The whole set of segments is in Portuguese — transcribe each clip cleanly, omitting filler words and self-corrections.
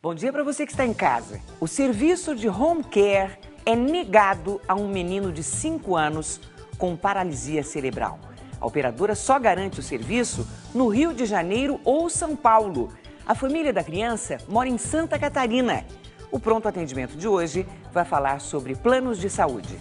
Bom dia para você que está em casa. O serviço de home care é negado a um menino de 5 anos com paralisia cerebral. A operadora só garante o serviço no Rio de Janeiro ou São Paulo. A família da criança mora em Santa Catarina. O Pronto Atendimento de hoje vai falar sobre planos de saúde.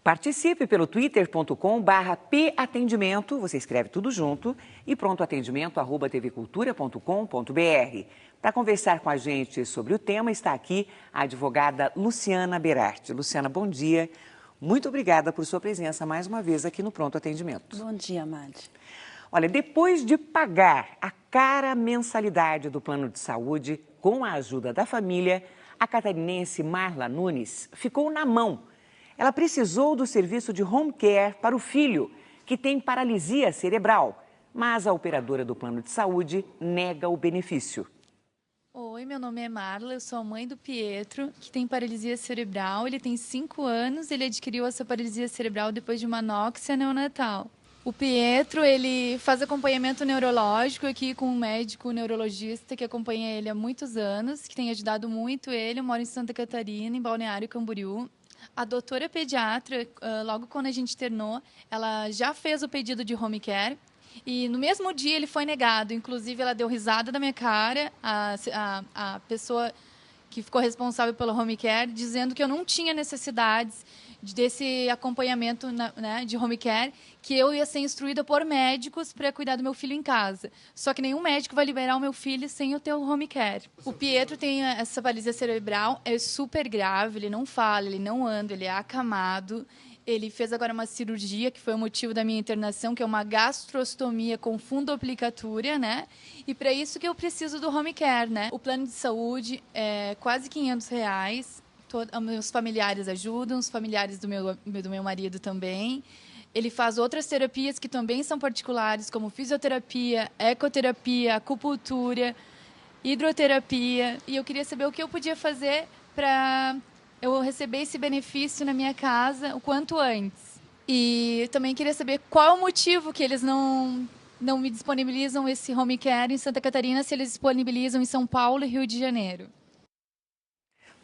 Participe pelo twitter.com/patendimento, você escreve tudo junto, e prontoatendimento@tvcultura.com.br. Para conversar com a gente sobre o tema, está aqui a advogada Luciana Berardi. Luciana, bom dia. Muito obrigada por sua presença mais uma vez aqui no Pronto Atendimento. Bom dia, Madi. Olha, depois de pagar a cara mensalidade do plano de saúde com a ajuda da família, a catarinense Marla Nunes ficou na mão. Ela precisou do serviço de home care para o filho, que tem paralisia cerebral, mas a operadora do plano de saúde nega o benefício. Oi, meu nome é Marla, eu sou a mãe do Pietro, que tem paralisia cerebral. Ele tem 5 anos, ele adquiriu essa paralisia cerebral depois de uma anóxia neonatal. O Pietro, ele faz acompanhamento neurológico aqui com um médico neurologista que acompanha ele há muitos anos, que tem ajudado muito ele. Eu moro em Santa Catarina, em Balneário Camboriú. A doutora pediatra, logo quando a gente internou, ela já fez o pedido de home care e no mesmo dia ele foi negado. Inclusive, ela deu risada da minha cara, a pessoa que ficou responsável pelo home care, dizendo que eu não tinha necessidades desse acompanhamento de home care, que eu ia ser instruída por médicos para cuidar do meu filho em casa. Só que nenhum médico vai liberar o meu filho sem eu ter o home care. O Pietro tem essa paralisia cerebral, é super grave, ele não fala, ele não anda, ele é acamado. Ele fez agora uma cirurgia, que foi o motivo da minha internação, que é uma gastrostomia com fundoplicatura, né? E para isso que eu preciso do home care, né? O plano de saúde é quase R$500. Meus familiares ajudam, os familiares do meu marido também. Ele faz outras terapias que também são particulares, como fisioterapia, ecoterapia, acupuntura, hidroterapia. E eu queria saber o que eu podia fazer para eu receber esse benefício na minha casa o quanto antes. E também queria saber qual é o motivo que eles não me disponibilizam esse home care em Santa Catarina, se eles disponibilizam em São Paulo e Rio de Janeiro.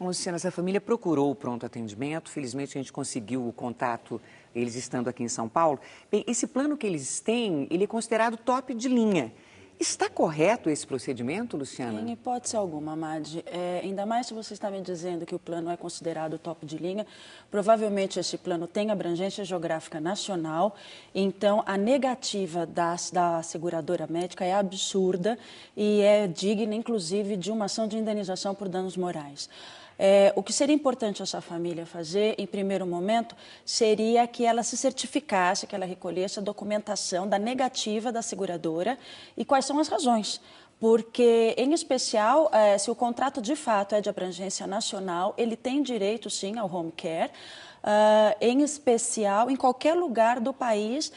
Luciana, essa família procurou o pronto atendimento, felizmente a gente conseguiu o contato, eles estando aqui em São Paulo. Bem, esse plano que eles têm, ele é considerado top de linha. Está correto esse procedimento, Luciana? Em hipótese alguma, Madi. Ainda mais se você está me dizendo que o plano é considerado top de linha, provavelmente esse plano tem abrangência geográfica nacional, então a negativa da seguradora médica é absurda e é digna, inclusive, de uma ação de indenização por danos morais. O que seria importante essa família fazer, em primeiro momento, seria que ela se certificasse, que ela recolhesse a documentação da negativa da seguradora e quais são as razões. Porque, em especial, se o contrato de fato é de abrangência nacional, ele tem direito, sim, ao home care, em especial em qualquer lugar do país,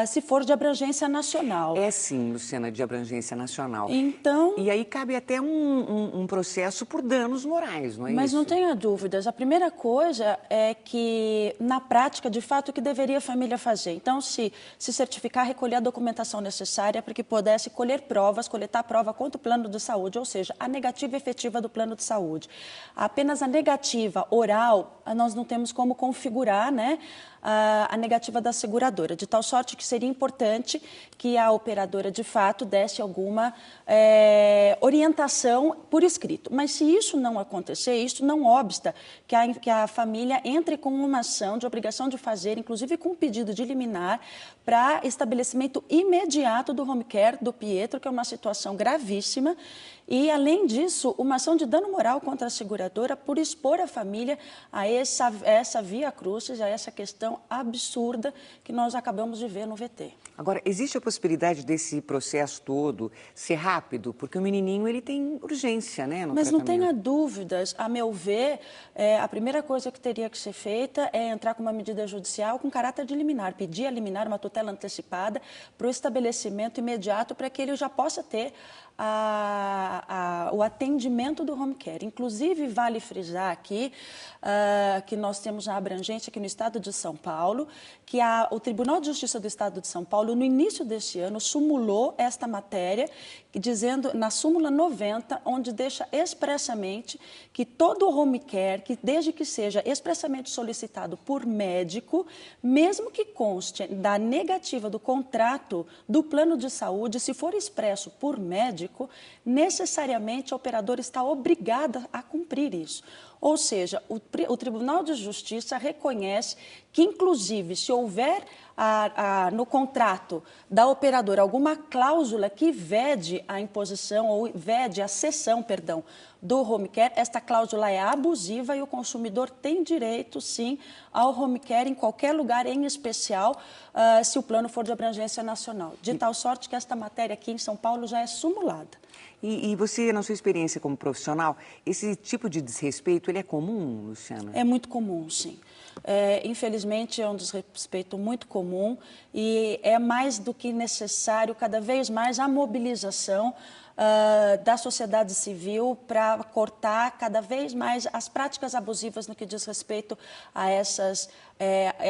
se for de abrangência nacional. É sim, Luciana, de abrangência nacional. Então, e aí cabe até um processo por danos morais, não é isso? Mas não tenha dúvidas. A primeira coisa é que, na prática, de fato, o que deveria a família fazer? Então, se certificar, recolher a documentação necessária para que pudesse colher provas, coletar prova contra o plano de saúde, ou seja, a negativa efetiva do plano de saúde. Apenas a negativa oral, nós não temos como configurar, né, a negativa da seguradora, de tal sorte que seria importante que a operadora, de fato, desse alguma orientação por escrito. Mas se isso não acontecer, isso não obsta que a família entre com uma ação de obrigação de fazer, inclusive com um pedido de liminar, para estabelecimento imediato do home care do Pietro, que é uma situação gravíssima, e, além disso, uma ação de dano moral contra a seguradora por expor a família a essa via crucis, a essa questão absurda que nós acabamos de ver no VT. Agora, existe a possibilidade desse processo todo ser rápido? Porque o menininho, ele tem urgência, né, no Mas não tratamento. tenha dúvidas, a meu ver, a primeira coisa que teria que ser feita é entrar com uma medida judicial com caráter de liminar, pedir a liminar, uma tutela antecipada para o estabelecimento imediato para que ele já possa ter o atendimento do home care. Inclusive, vale frisar aqui que nós temos a abrangência aqui no Estado de São Paulo, que o Tribunal de Justiça do Estado de São Paulo, no início deste ano, sumulou esta matéria, dizendo, na súmula 90, onde deixa expressamente que todo home care, que desde que seja expressamente solicitado por médico, mesmo que conste da negativa do contrato do plano de saúde, se for expresso por médico, necessariamente a operadora está obrigada a cumprir isso. Ou seja, o Tribunal de Justiça reconhece que, inclusive, se houver no contrato da operadora alguma cláusula que vede a imposição ou vede a cessão, perdão, do home care, esta cláusula é abusiva e o consumidor tem direito, sim, ao home care em qualquer lugar, em especial se o plano for de abrangência nacional. De tal sorte que esta matéria aqui em São Paulo já é sumulada. E você, na sua experiência como profissional, esse tipo de desrespeito, ele é comum, Luciana? É muito comum, sim. Infelizmente, é um desrespeito muito comum e é mais do que necessário, cada vez mais, a mobilização da sociedade civil para cortar cada vez mais as práticas abusivas no que diz respeito a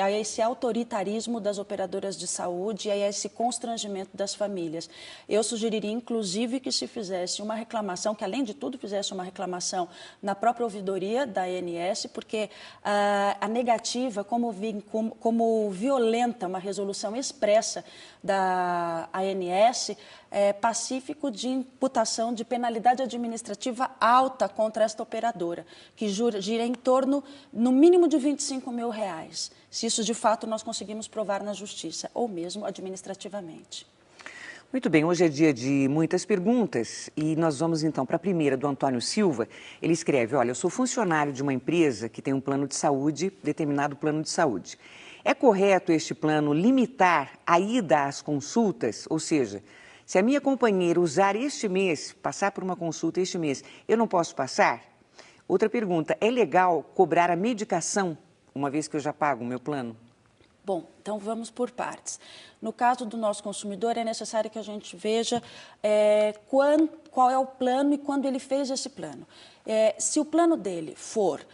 esse autoritarismo das operadoras de saúde e a esse constrangimento das famílias. Eu sugeriria, inclusive, que se fizesse uma reclamação, que além de tudo fizesse uma reclamação na própria ouvidoria da ANS, porque a negativa, como violenta uma resolução expressa da ANS, é pacífico de imputação de penalidade administrativa alta contra esta operadora, que gira em torno, no mínimo, de R$25 mil, se isso de fato nós conseguimos provar na justiça, ou mesmo administrativamente. Muito bem, hoje é dia de muitas perguntas e nós vamos então para a primeira, do Antônio Silva. Ele escreve: olha, eu sou funcionário de uma empresa que tem um plano de saúde, determinado plano de saúde. É correto este plano limitar a ida às consultas? Ou seja, se a minha companheira usar este mês, passar por uma consulta este mês, eu não posso passar? Outra pergunta, é legal cobrar a medicação, uma vez que eu já pago o meu plano? Bom, então vamos por partes. No caso do nosso consumidor, é necessário que a gente veja qual é o plano e quando ele fez esse plano. Se o plano dele for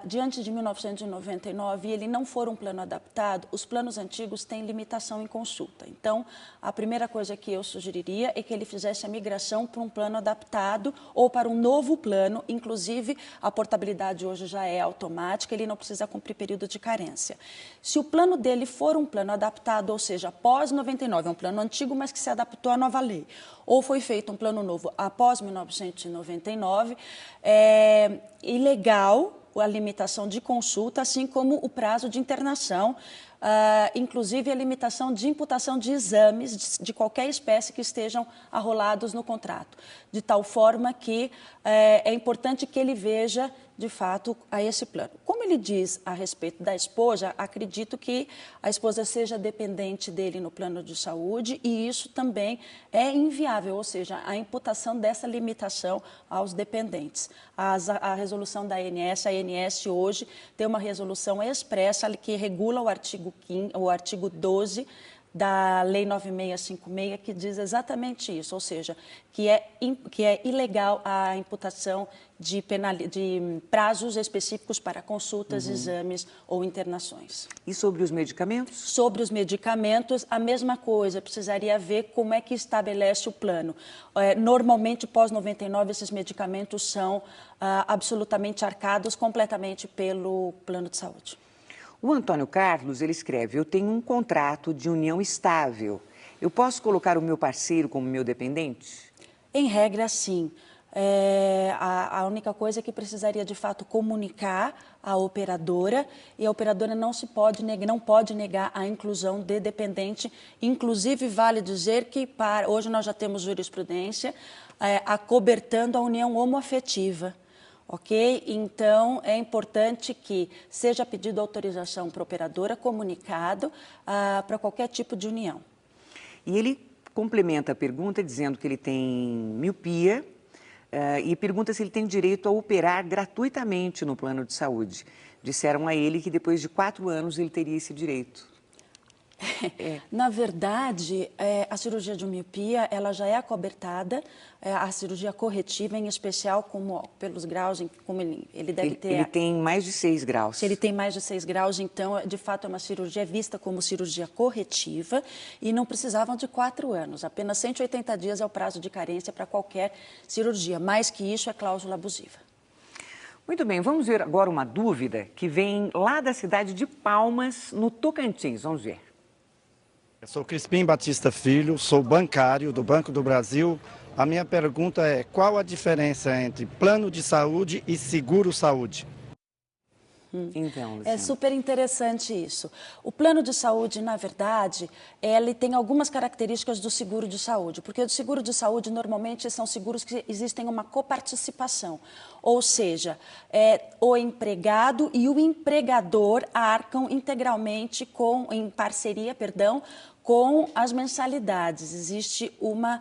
diante de 1999 e ele não for um plano adaptado, os planos antigos têm limitação em consulta. Então, a primeira coisa que eu sugeriria é que ele fizesse a migração para um plano adaptado ou para um novo plano. Inclusive, a portabilidade hoje já é automática, ele não precisa cumprir período de carência. Se o plano dele for um plano adaptado, ou seja, após 99, é um plano antigo, mas que se adaptou à nova lei, ou foi feito um plano novo após 1999, é ilegal a limitação de consulta, assim como o prazo de internação, inclusive a limitação de imputação de exames de qualquer espécie que estejam arrolados no contrato, de tal forma que é importante que ele veja, de fato, a esse plano. Como ele diz a respeito da esposa, acredito que a esposa seja dependente dele no plano de saúde e isso também é inviável, ou seja, a imputação dessa limitação aos dependentes. A resolução da ANS, a ANS hoje tem uma resolução expressa que regula o artigo 12 da Lei 9656, que diz exatamente isso, ou seja, que é ilegal a imputação de prazos específicos para consultas, exames ou internações. E sobre os medicamentos? Sobre os medicamentos, a mesma coisa, precisaria ver como é que estabelece o plano. Normalmente, pós-99, esses medicamentos são absolutamente arcados completamente pelo plano de saúde. O Antônio Carlos, ele escreve: eu tenho um contrato de união estável. Eu posso colocar o meu parceiro como meu dependente? Em regra, sim. A única coisa é que precisaria, de fato, comunicar à operadora e a operadora não pode negar a inclusão de dependente. Inclusive, vale dizer que hoje nós já temos jurisprudência acobertando a união homoafetiva. Ok? Então, é importante que seja pedido autorização para a operadora, comunicado para qualquer tipo de união. E ele complementa a pergunta dizendo que ele tem miopia e pergunta se ele tem direito a operar gratuitamente no plano de saúde. Disseram a ele que depois de 4 anos ele teria esse direito. Na verdade, a cirurgia de miopia, ela já é acobertada, a cirurgia corretiva, em especial, pelos graus, como ele deve ter... Ele tem mais de 6 graus. Se ele tem mais de 6 graus, então, de fato, é uma cirurgia vista como cirurgia corretiva e não precisavam de 4 anos. Apenas 180 dias é o prazo de carência para qualquer cirurgia. Mais que isso, é cláusula abusiva. Muito bem, vamos ver agora uma dúvida que vem lá da cidade de Palmas, no Tocantins. Vamos ver. Eu sou Crispim Batista Filho, sou bancário do Banco do Brasil. A minha pergunta é: qual a diferença entre plano de saúde e seguro saúde? Então, é super interessante isso. O plano de saúde, na verdade, ele tem algumas características do seguro de saúde, porque o seguro de saúde normalmente são seguros que existem uma coparticipação, ou seja, o empregado e o empregador arcam integralmente em parceria, com as mensalidades. Existe uma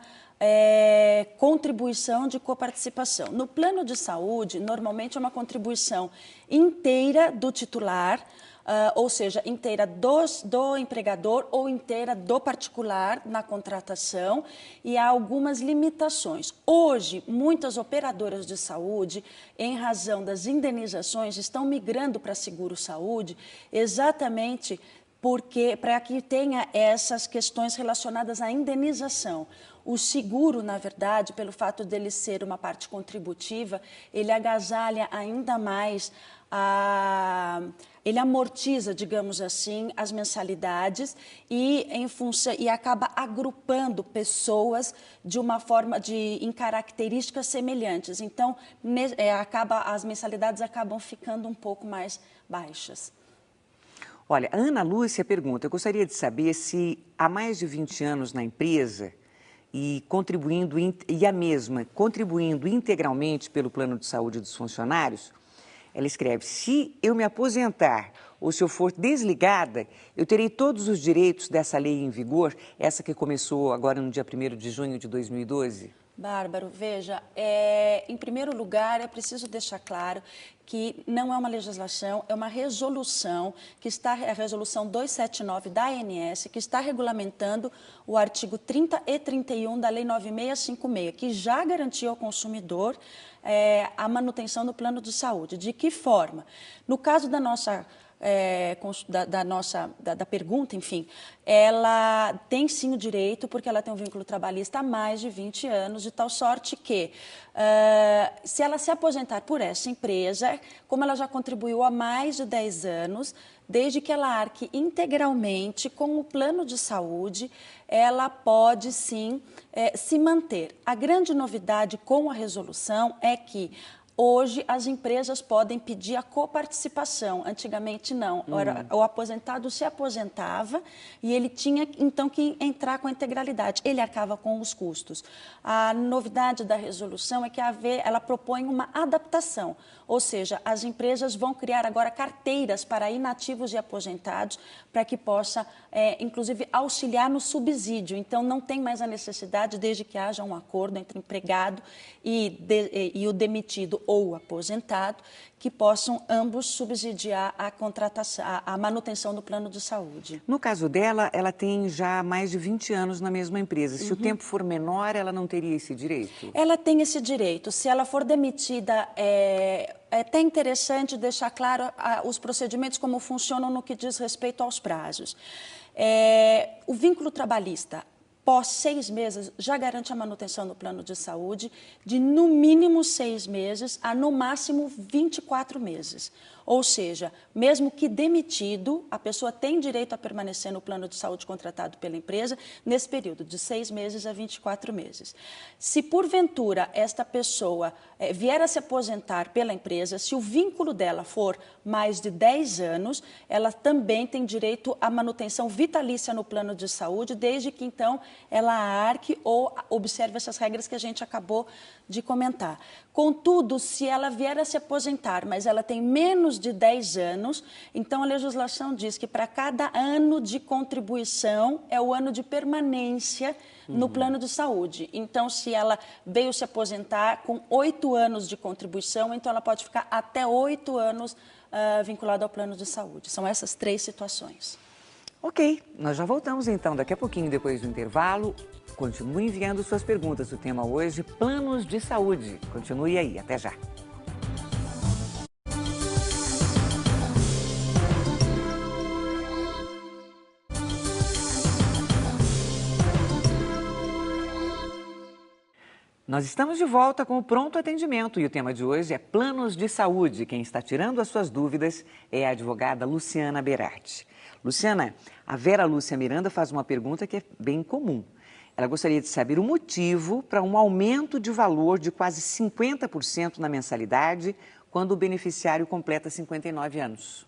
contribuição de coparticipação. No plano de saúde, normalmente é uma contribuição inteira do titular, ou seja, inteira do empregador ou inteira do particular na contratação, e há algumas limitações. Hoje, muitas operadoras de saúde, em razão das indenizações, estão migrando para seguro-saúde exatamente para que tenha essas questões relacionadas à indenização. O seguro, na verdade, pelo fato dele ser uma parte contributiva, ele agasalha ainda mais, ele amortiza, digamos assim, as mensalidades e acaba agrupando pessoas de uma forma em características semelhantes. Então, as mensalidades acabam ficando um pouco mais baixas. Olha, a Ana Lúcia pergunta: eu gostaria de saber se há mais de 20 anos na empresa e a mesma contribuindo integralmente pelo plano de saúde dos funcionários, ela escreve: se eu me aposentar ou se eu for desligada, eu terei todos os direitos dessa lei em vigor, essa que começou agora no dia 1º de junho de 2012? Bárbaro, veja, em primeiro lugar, é preciso deixar claro que não é uma legislação, é uma resolução, a resolução 279 da ANS, que está regulamentando o artigo 30 e 31 da Lei 9656, que já garantiu ao consumidor a manutenção do plano de saúde. De que forma? No caso da nossa... da pergunta, enfim, ela tem sim o direito, porque ela tem um vínculo trabalhista há mais de 20 anos, de tal sorte que, se ela se aposentar por essa empresa, como ela já contribuiu há mais de 10 anos, desde que ela arque integralmente com o plano de saúde, ela pode sim se manter. A grande novidade com a resolução é que hoje, as empresas podem pedir a coparticipação. Antigamente, não. O aposentado se aposentava e ele tinha, então, que entrar com a integralidade. Ele arcava com os custos. A novidade da resolução é que ela propõe uma adaptação, ou seja, as empresas vão criar agora carteiras para inativos e aposentados, para que possa, inclusive, auxiliar no subsídio. Então, não tem mais a necessidade, desde que haja um acordo entre empregado e o demitido ou o aposentado, que possam ambos subsidiar a contratação, a manutenção do plano de saúde. No caso dela, ela tem já mais de 20 anos na mesma empresa. Se o tempo for menor, ela não teria esse direito? Ela tem esse direito. Se ela for demitida, é até interessante deixar claro os procedimentos, como funcionam no que diz respeito aos prazos. O vínculo trabalhista, pós 6 meses, já garante a manutenção do plano de saúde de, no mínimo, 6 meses a, no máximo, 24 meses. Ou seja, mesmo que demitido, a pessoa tem direito a permanecer no plano de saúde contratado pela empresa nesse período de 6 meses a 24 meses. Se, porventura, esta pessoa vier a se aposentar pela empresa, se o vínculo dela for mais de 10 anos, ela também tem direito à manutenção vitalícia no plano de saúde, desde que, então, ela arque ou observe essas regras que a gente acabou de comentar. Contudo, se ela vier a se aposentar, mas ela tem menos de 10 anos, então a legislação diz que para cada ano de contribuição é o ano de permanência no plano de saúde. Então, se ela veio se aposentar com 8 anos de contribuição, então ela pode ficar até 8 anos vinculada ao plano de saúde. São essas 3 situações. Ok, nós já voltamos então daqui a pouquinho, depois do intervalo. Continue enviando suas perguntas. O tema hoje, planos de saúde. Continue aí, até já. Nós estamos de volta com o Pronto Atendimento e o tema de hoje é planos de saúde. Quem está tirando as suas dúvidas é a advogada Luciana Berardi. Luciana, a Vera Lúcia Miranda faz uma pergunta que é bem comum. Ela gostaria de saber o motivo para um aumento de valor de quase 50% na mensalidade quando o beneficiário completa 59 anos.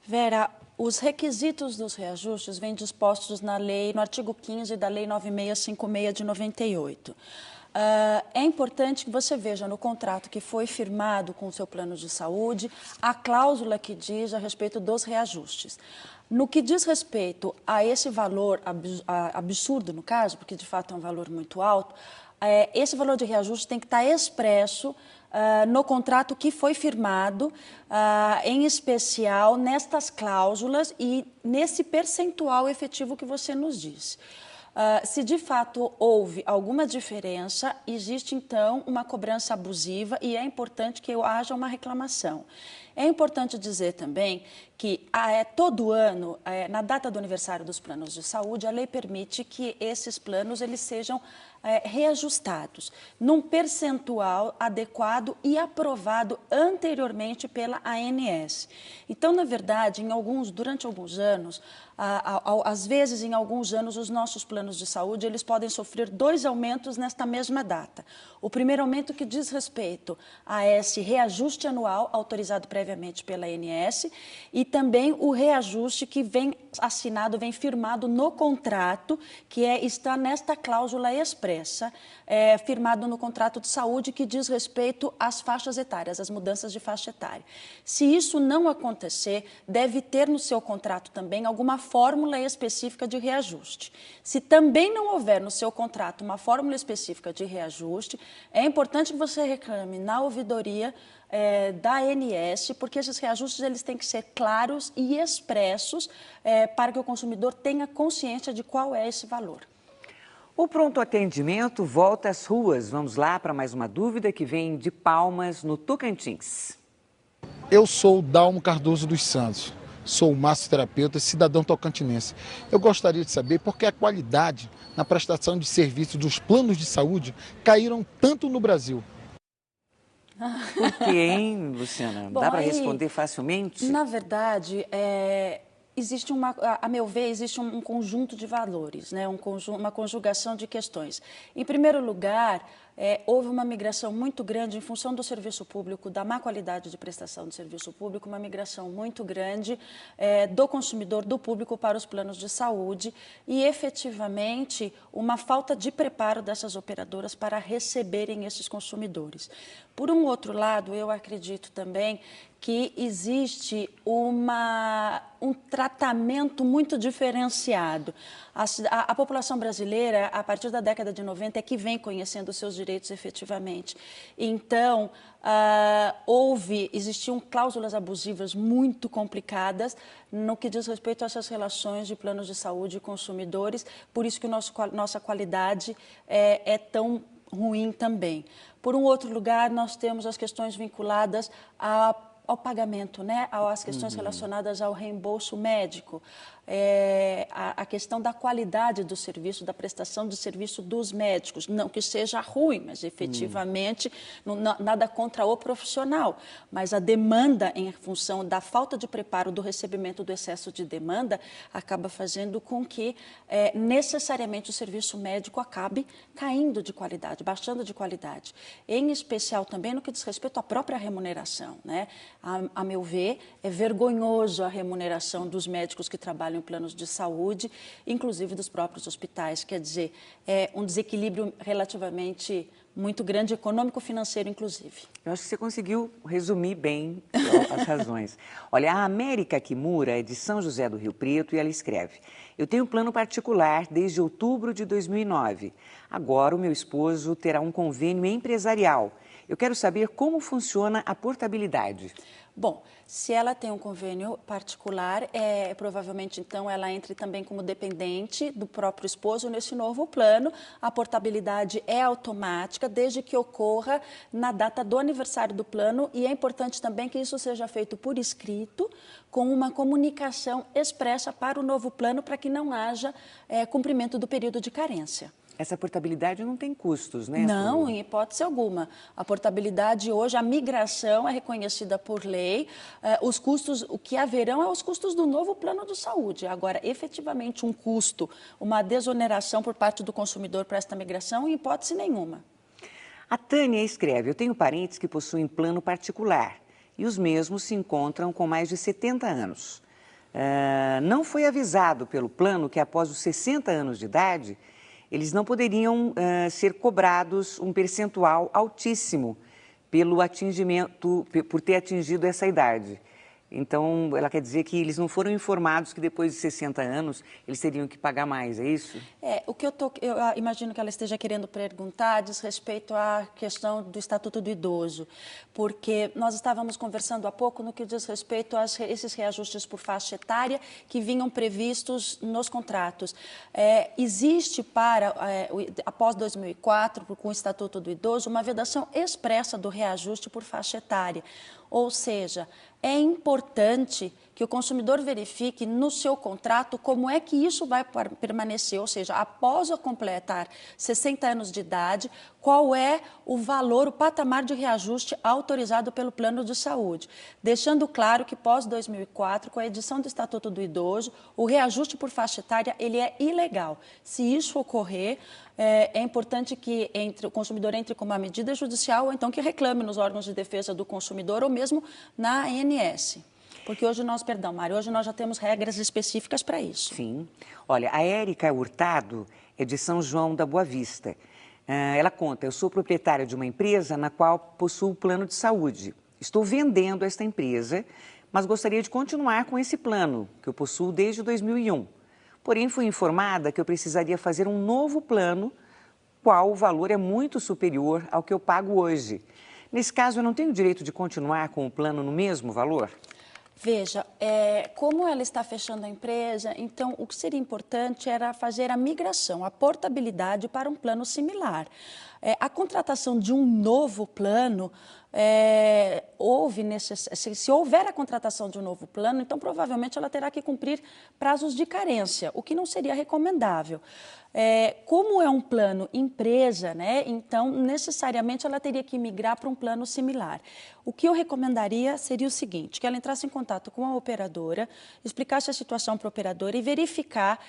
Vera, os requisitos dos reajustes vêm dispostos na lei, no artigo 15 da Lei 9656 de 98. É importante que você veja no contrato que foi firmado com o seu plano de saúde a cláusula que diz a respeito dos reajustes. No que diz respeito a esse valor absurdo, no caso, porque de fato é um valor muito alto, esse valor de reajuste tem que estar expresso no contrato que foi firmado, em especial nestas cláusulas e nesse percentual efetivo que você nos disse. Se de fato houve alguma diferença, existe então uma cobrança abusiva e é importante que haja uma reclamação. É importante dizer também que todo ano, na data do aniversário dos planos de saúde, a lei permite que esses planos eles sejam reajustados num percentual adequado e aprovado anteriormente pela ANS. Então, na verdade, durante alguns anos, às vezes, em alguns anos, os nossos planos de saúde eles podem sofrer 2 aumentos nesta mesma data. O primeiro aumento que diz respeito a esse reajuste anual autorizado previamente pela ANS e também o reajuste que vem assinado, vem firmado no contrato, que está nesta cláusula expressa, firmado no contrato de saúde que diz respeito às faixas etárias, às mudanças de faixa etária. Se isso não acontecer, deve ter no seu contrato também alguma fórmula específica de reajuste. Se também não houver no seu contrato uma fórmula específica de reajuste, é importante que você reclame na ouvidoria da ANS, porque esses reajustes eles têm que ser claros e expressos para que o consumidor tenha consciência de qual é esse valor. O Pronto Atendimento volta às ruas. Vamos lá para mais uma dúvida que vem de Palmas, no Tocantins. Eu sou o Dalmo Cardoso dos Santos, sou massoterapeuta e cidadão tocantinense. Eu gostaria de saber por que a qualidade na prestação de serviços dos planos de saúde caíram tanto no Brasil. Por quê, hein, Luciana? Bom, dá para responder facilmente? Na verdade, a meu ver, existe um conjunto de valores, né? Uma conjugação de questões. Em primeiro lugar, houve uma migração muito grande em função do serviço público, da má qualidade de prestação de serviço público, uma migração muito grande do consumidor, do público para os planos de saúde e, efetivamente, uma falta de preparo dessas operadoras para receberem esses consumidores. Por um outro lado, eu acredito também que existe um tratamento muito diferenciado. A população brasileira, a partir da década de 90, é que vem conhecendo os seus direitos efetivamente. Então, existiam cláusulas abusivas muito complicadas no que diz respeito a essas relações de planos de saúde e consumidores, por isso que nossa qualidade é tão ruim também. Por um outro lugar, nós temos as questões vinculadas ao pagamento, né? As questões relacionadas ao reembolso médico, a questão da qualidade do serviço, da prestação de serviço dos médicos. Não que seja ruim, mas efetivamente nada contra o profissional. Mas a demanda, em função da falta de preparo do recebimento do excesso de demanda, acaba fazendo com que necessariamente o serviço médico acabe caindo de qualidade, baixando de qualidade. Em especial também no que diz respeito à própria remuneração, né? A meu ver, é vergonhoso a remuneração dos médicos que trabalham em planos de saúde, inclusive dos próprios hospitais. Quer dizer, é um desequilíbrio relativamente muito grande, econômico-financeiro, inclusive. Eu acho que você conseguiu resumir bem as razões. Olha, a América Kimura é de São José do Rio Preto e ela escreve: eu tenho plano particular desde outubro de 2009. Agora o meu esposo terá um convênio empresarial. Eu quero saber como funciona a portabilidade. Bom, se ela tem um convênio particular, provavelmente então ela entre também como dependente do próprio esposo nesse novo plano. A portabilidade é automática, desde que ocorra na data do aniversário do plano, e é importante também que isso seja feito por escrito, com uma comunicação expressa para o novo plano, para que não haja cumprimento do período de carência. Essa portabilidade não tem custos, né? Não, em hipótese alguma. A portabilidade hoje, a migração é reconhecida por lei. Os custos, o que haverão é os custos do novo plano de saúde. Agora, efetivamente, um custo, uma desoneração por parte do consumidor para esta migração, em hipótese nenhuma. A Tânia escreve: eu tenho parentes que possuem plano particular e os mesmos se encontram com mais de 70 anos. Não foi avisado pelo plano que após os 60 anos de idade, eles não poderiam ser cobrados um percentual altíssimo pelo atingimento, por ter atingido essa idade. Então, ela quer dizer que eles não foram informados que depois de 60 anos eles teriam que pagar mais, é isso? O que eu imagino que ela esteja querendo perguntar diz respeito à questão do Estatuto do Idoso, porque nós estávamos conversando há pouco no que diz respeito a esses reajustes por faixa etária que vinham previstos nos contratos. Existe após 2004, com o Estatuto do Idoso, uma vedação expressa do reajuste por faixa etária. Ou seja, é importante que o consumidor verifique no seu contrato como é que isso vai permanecer, ou seja, após completar 60 anos de idade, qual é o valor, o patamar de reajuste autorizado pelo plano de saúde. Deixando claro que pós 2004, com a edição do Estatuto do Idoso, o reajuste por faixa etária ele é ilegal. Se isso ocorrer, é importante que o consumidor entre com uma medida judicial ou então que reclame nos órgãos de defesa do consumidor ou mesmo na ANS. Porque hoje nós já temos regras específicas para isso. Sim. Olha, a Érica Hurtado é de São João da Boa Vista. Ela conta: eu sou proprietária de uma empresa na qual possuo plano de saúde. Estou vendendo esta empresa, mas gostaria de continuar com esse plano, que eu possuo desde 2001. Porém, fui informada que eu precisaria fazer um novo plano, qual o valor é muito superior ao que eu pago hoje. Nesse caso, eu não tenho direito de continuar com o plano no mesmo valor? Veja, como ela está fechando a empresa, então o que seria importante era fazer a migração, a portabilidade para um plano similar. A contratação de um novo plano, se houver a contratação de um novo plano, então provavelmente ela terá que cumprir prazos de carência, o que não seria recomendável. Como é um plano empresa, né, então necessariamente ela teria que migrar para um plano similar. O que eu recomendaria seria o seguinte: que ela entrasse em contato com a operadora, explicasse a situação para a operadora e verificar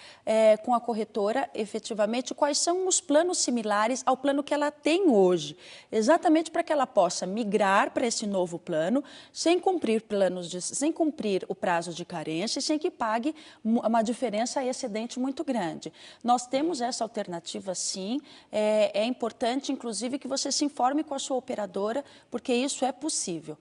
com a corretora efetivamente quais são os planos similares ao plano que ela tem hoje, exatamente para que ela possa migrar para esse novo plano sem cumprir o prazo de carência e sem que pague uma diferença excedente muito grande. Nós temos essa alternativa, sim. É importante, inclusive, que você se informe com a sua operadora, porque isso é possível.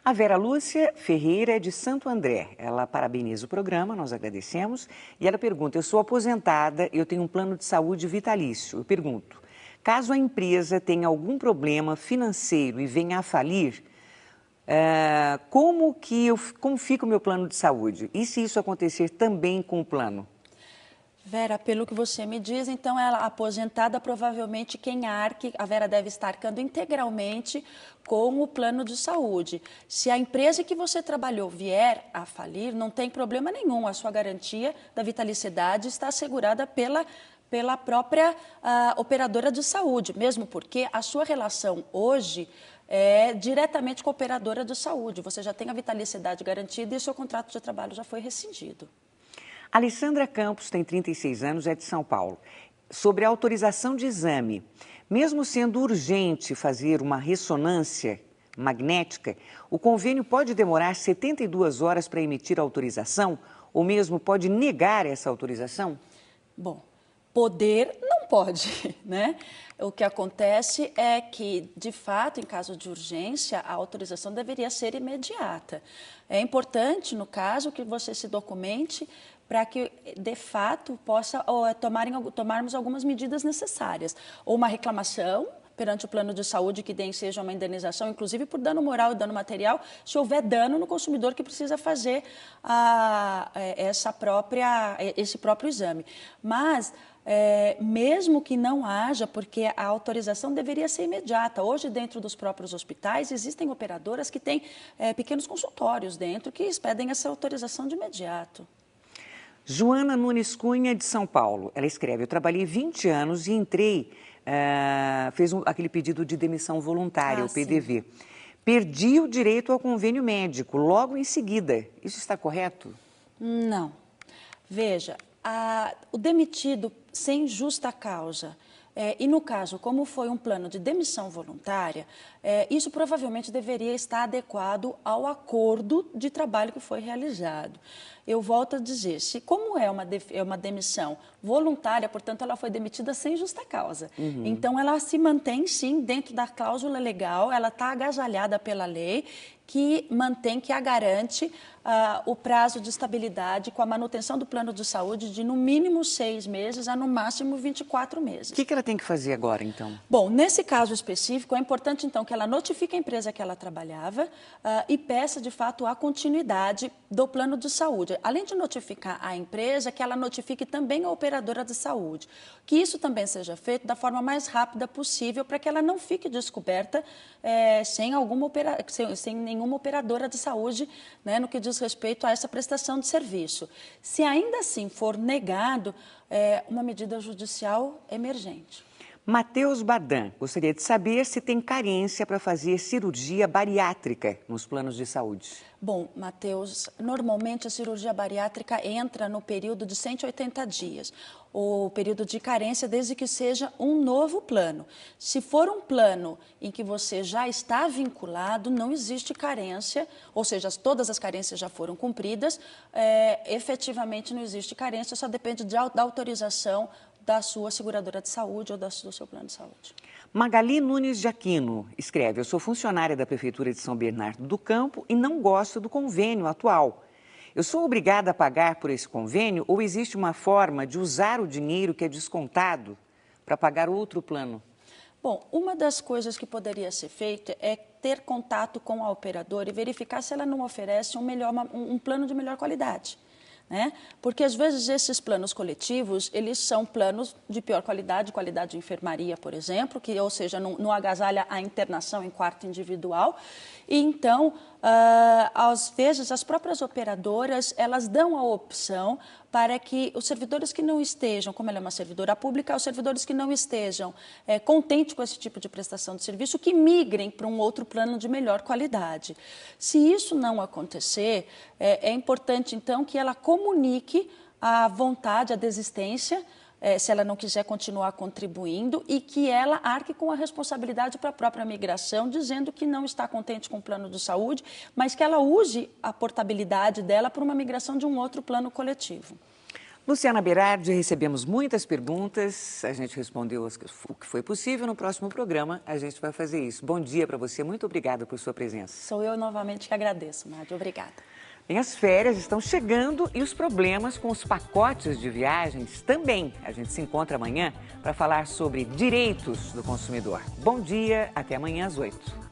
A Vera Lúcia Ferreira é de Santo André. Ela parabeniza o programa, nós agradecemos. E ela pergunta: eu sou aposentada, eu tenho um plano de saúde vitalício. Eu pergunto: caso a empresa tenha algum problema financeiro e venha a falir, como fica o meu plano de saúde? E se isso acontecer também com o plano? Vera, pelo que você me diz, então ela aposentada, provavelmente quem arque, a Vera deve estar arcando integralmente com o plano de saúde. Se a empresa que você trabalhou vier a falir, não tem problema nenhum, a sua garantia da vitalicidade está assegurada pela própria operadora de saúde, mesmo porque a sua relação hoje é diretamente com a operadora de saúde. Você já tem a vitalicidade garantida e o seu contrato de trabalho já foi rescindido. Alessandra Campos tem 36 anos, é de São Paulo. Sobre a autorização de exame, mesmo sendo urgente fazer uma ressonância magnética, o convênio pode demorar 72 horas para emitir a autorização ou mesmo pode negar essa autorização? Bom, poder não pode, né? O que acontece é que, de fato, em caso de urgência, a autorização deveria ser imediata. É importante, no caso, que você se documente para que, de fato, possa tomarmos algumas medidas necessárias. Ou uma reclamação perante o plano de saúde que seja uma indenização, inclusive por dano moral e dano material, se houver dano no consumidor que precisa fazer esse próprio exame. Mas, mesmo que não haja, porque a autorização deveria ser imediata. Hoje, dentro dos próprios hospitais, existem operadoras que têm pequenos consultórios dentro que pedem essa autorização de imediato. Joana Nunes Cunha, de São Paulo. Ela escreve: eu trabalhei 20 anos e entrei, fez aquele pedido de demissão voluntária, o PDV. Sim. Perdi o direito ao convênio médico logo em seguida. Isso está correto? Não. Veja, o demitido sem justa causa, e no caso, como foi um plano de demissão voluntária, isso provavelmente deveria estar adequado ao acordo de trabalho que foi realizado. Eu volto a dizer, como é uma demissão voluntária, portanto, ela foi demitida sem justa causa. Então, ela se mantém, sim, dentro da cláusula legal, ela está agasalhada pela lei, que a garante o prazo de estabilidade com a manutenção do plano de saúde de, no mínimo, 6 meses a, no máximo, 24 meses. O que ela tem que fazer agora, então? Bom, nesse caso específico, é importante, então, que ela notifique a empresa que ela trabalhava e peça, de fato, a continuidade do plano de saúde. Além de notificar a empresa, que ela notifique também a operadora de saúde. Que isso também seja feito da forma mais rápida possível para que ela não fique descoberta sem nenhuma operadora de saúde, né, no que diz respeito a essa prestação de serviço. Se ainda assim for negado, uma medida judicial emergente. Matheus Badan gostaria de saber se tem carência para fazer cirurgia bariátrica nos planos de saúde. Bom, Matheus, normalmente a cirurgia bariátrica entra no período de 180 dias, o período de carência, desde que seja um novo plano. Se for um plano em que você já está vinculado, não existe carência, ou seja, todas as carências já foram cumpridas, efetivamente não existe carência, só depende da autorização da sua seguradora de saúde ou do seu plano de saúde. Magali Nunes de Aquino escreve: eu sou funcionária da Prefeitura de São Bernardo do Campo e não gosto do convênio atual. Eu sou obrigada a pagar por esse convênio ou existe uma forma de usar o dinheiro que é descontado para pagar outro plano? Bom, uma das coisas que poderia ser feita é ter contato com a operadora e verificar se ela não oferece um plano de melhor qualidade. Né? Porque, às vezes, esses planos coletivos, eles são planos de pior qualidade de enfermaria, por exemplo, ou seja, não agasalha a internação em quarto individual. E, então, às vezes, as próprias operadoras, elas dão a opção para que os servidores que não estejam, como ela é uma servidora pública, os servidores que não estejam contentes com esse tipo de prestação de serviço, que migrem para um outro plano de melhor qualidade. Se isso não acontecer, é importante, então, que ela comunique a vontade, a desistência, se ela não quiser continuar contribuindo, e que ela arque com a responsabilidade para a própria migração, dizendo que não está contente com o plano de saúde, mas que ela use a portabilidade dela para uma migração de um outro plano coletivo. Luciana Berardi, recebemos muitas perguntas, a gente respondeu o que foi possível. No próximo programa a gente vai fazer isso. Bom dia para você, muito obrigada por sua presença. Sou eu novamente que agradeço, Nádia. Obrigada. Bem, as férias estão chegando e os problemas com os pacotes de viagens também. A gente se encontra amanhã para falar sobre direitos do consumidor. Bom dia, até amanhã às 8h.